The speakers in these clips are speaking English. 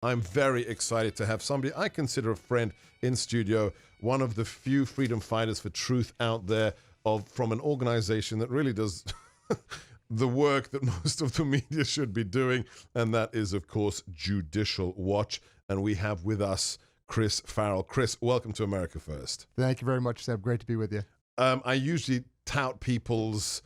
I'm very excited to have somebody I consider a friend in studio, one of the few freedom fighters for truth out there from an organization that really does the work that most of the media should be doing, and that is, of course, Judicial Watch. And we have with us Chris Farrell. Chris, welcome to America First. Thank you very much, Seb. Great to be with you. I usually tout people's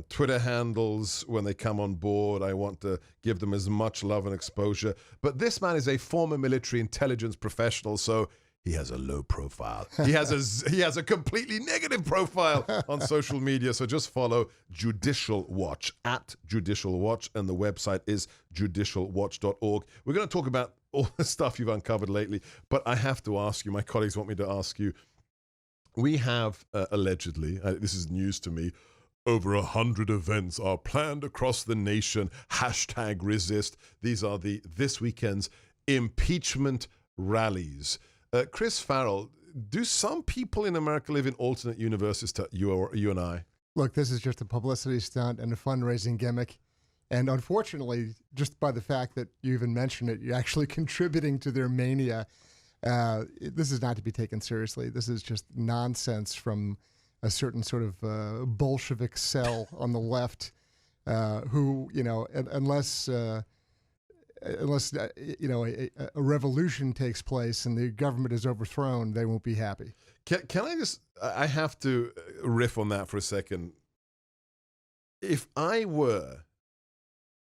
Twitter handles when they come on board. I want to give them as much love and exposure. But this man is a former military intelligence professional, so he has a low profile. He has a completely negative profile on social media. So just follow Judicial Watch at Judicial Watch, and the website is judicialwatch.org. We're going to talk about all the stuff you've uncovered lately, but I have to ask you, my colleagues want me to ask you, we have allegedly, this is news to me, over 100 events are planned across the nation. #resist. These are this weekend's impeachment rallies. Chris Farrell, do some people in America live in alternate universes to you and I? Look, this is just a publicity stunt and a fundraising gimmick. And unfortunately, just by the fact that you even mentioned it, you're actually contributing to their mania. This is not to be taken seriously. This is just nonsense from a certain sort of Bolshevik cell on the left who, unless a revolution takes place and the government is overthrown, they won't be happy. I have to riff on that for a second. If I were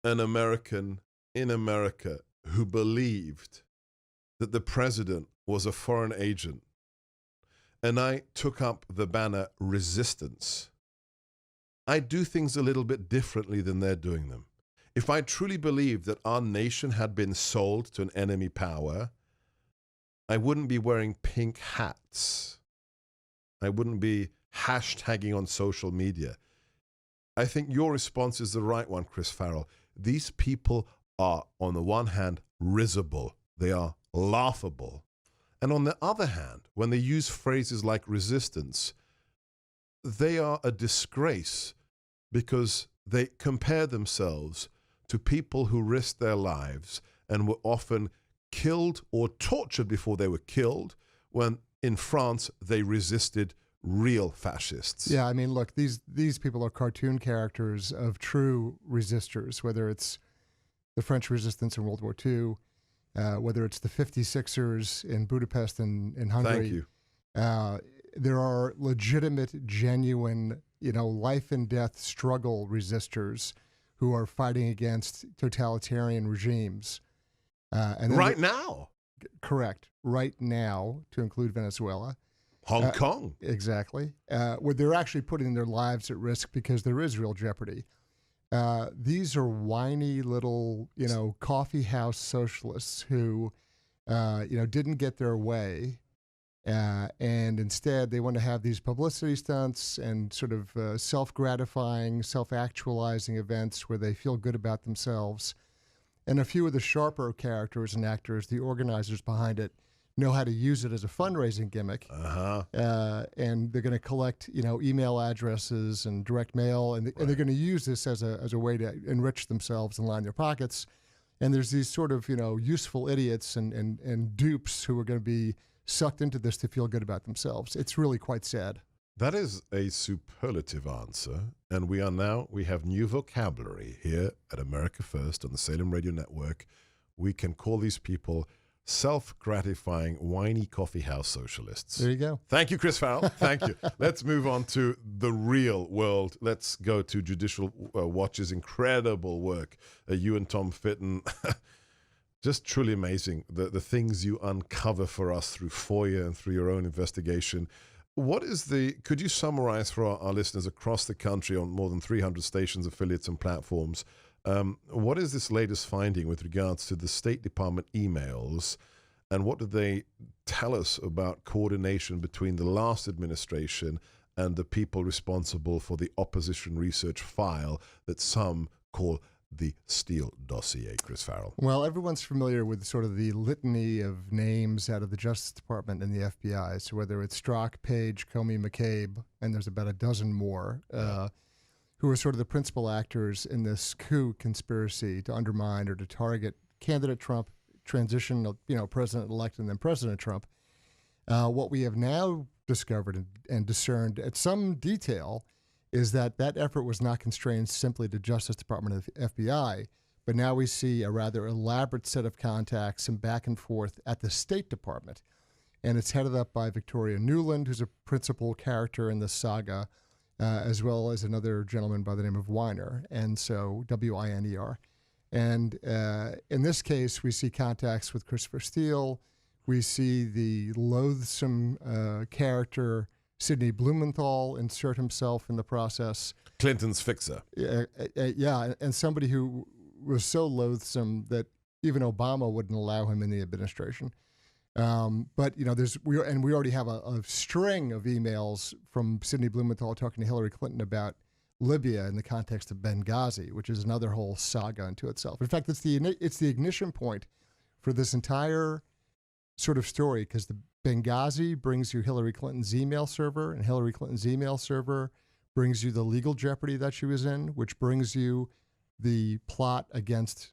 an American in America who believed that the president was a foreign agent, and I took up the banner resistance, I do things a little bit differently than they're doing them. If I truly believed that our nation had been sold to an enemy power, I wouldn't be wearing pink hats. I wouldn't be hashtagging on social media. I think your response is the right one, Chris Farrell. These people are, on the one hand, risible. They are laughable. And on the other hand, when they use phrases like resistance, they are a disgrace because they compare themselves to people who risked their lives and were often killed or tortured before they were killed, when in France they resisted real fascists. Yeah, I mean, look, these people are cartoon characters of true resistors, whether it's the French resistance in World War II, whether it's the 56ers in Budapest in Hungary. Thank you. There are legitimate, genuine, life and death struggle resistors who are fighting against totalitarian regimes. Right now? Correct. Right now, to include Venezuela. Hong Kong. Exactly. Where they're actually putting their lives at risk because there is real jeopardy. These are whiny little, coffee house socialists who, didn't get their way. And instead, they want to have these publicity stunts and sort of self-gratifying, self-actualizing events where they feel good about themselves. And a few of the sharper characters and actors, the organizers behind it, know how to use it as a fundraising gimmick. And they're going to collect, email addresses and direct mail, and they're going to use this as a way to enrich themselves and line their pockets. And there's these sort of, useful idiots and dupes who are going to be sucked into this to feel good about themselves. It's really quite sad. That is a superlative answer. And we have new vocabulary here at America First on the Salem Radio Network. We can call these people self-gratifying, whiny coffee house socialists. There you go. Thank you, Chris Farrell. Thank you. Let's move on to the real world. Let's go to Judicial Watch's incredible work. You and Tom Fitton, just truly amazing, the things you uncover for us through FOIA and through your own investigation. Could you summarize for our listeners across the country on more than 300 stations, affiliates, and platforms, what is this latest finding with regards to the State Department emails, and what did they tell us about coordination between the last administration and the people responsible for the opposition research file that some call the Steele dossier, Chris Farrell? Well, everyone's familiar with sort of the litany of names out of the Justice Department and the FBI. So whether it's Strzok, Page, Comey, McCabe, and there's about a dozen more, who are sort of the principal actors in this coup conspiracy to undermine or to target candidate Trump, transition of, President-elect and then President Trump. What we have now discovered and discerned at some detail is that effort was not constrained simply to Justice Department of the FBI, but now we see a rather elaborate set of contacts and back and forth at the State Department. And it's headed up by Victoria Nuland, who's a principal character in the saga, as well as another gentleman by the name of Weiner, and so W-I-N-E-R. And in this case, we see contacts with Christopher Steele. We see the loathsome character Sidney Blumenthal insert himself in the process. Clinton's fixer. Yeah, and somebody who was so loathsome that even Obama wouldn't allow him in the administration. But we already have a string of emails from Sidney Blumenthal talking to Hillary Clinton about Libya in the context of Benghazi, which is another whole saga unto itself. In fact, it's the ignition point for this entire sort of story, because the Benghazi brings you Hillary Clinton's email server, and Hillary Clinton's email server brings you the legal jeopardy that she was in, which brings you the plot against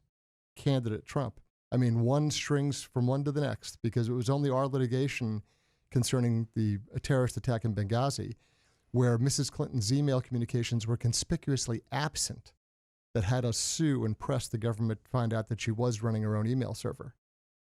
candidate Trump. I mean, one strings from one to the next, because it was only our litigation concerning the terrorist attack in Benghazi where Mrs. Clinton's email communications were conspicuously absent that had us sue and press the government to find out that she was running her own email server,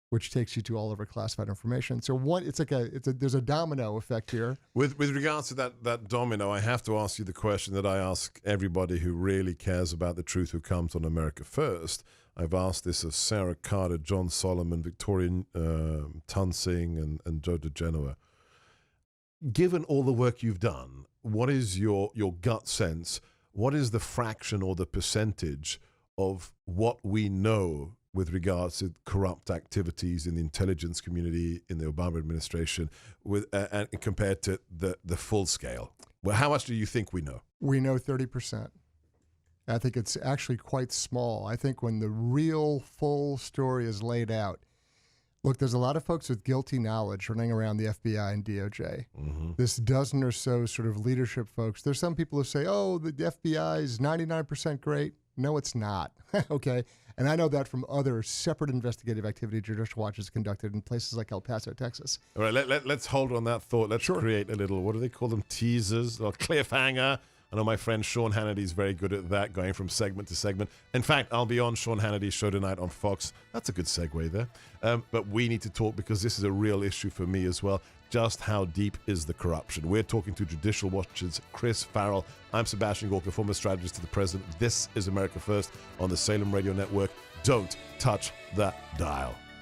which takes you to all of her classified information. So there's a domino effect here. With regards to that domino, I have to ask you the question that I ask everybody who really cares about the truth who comes on America First. I've asked this of Sarah Carter, John Solomon, Victoria Tunsing, and Joe DeGenoa. Given all the work you've done, what is your gut sense? What is the fraction or the percentage of what we know with regards to corrupt activities in the intelligence community in the Obama administration and compared to the full scale? Well, how much do you think we know? We know 30%. I think it's actually quite small. I think when the real full story is laid out, look, there's a lot of folks with guilty knowledge running around the FBI and DOJ. Mm-hmm. This dozen or so sort of leadership folks. There's some people who say, oh, the FBI is 99% great. No, it's not. Okay. And I know that from other separate investigative activity Judicial Watch has conducted in places like El Paso, Texas. All right, let's hold on that thought. Let's Sure. create a little, what do they call them, teasers or cliffhanger? I know my friend Sean Hannity is very good at that, going from segment to segment. In fact, I'll be on Sean Hannity's show tonight on Fox. That's a good segue there. But we need to talk, because this is a real issue for me as well. Just how deep is the corruption? We're talking to Judicial Watch's Chris Farrell. I'm Sebastian Gorka, former strategist to the president. This is America First on the Salem Radio Network. Don't touch that dial.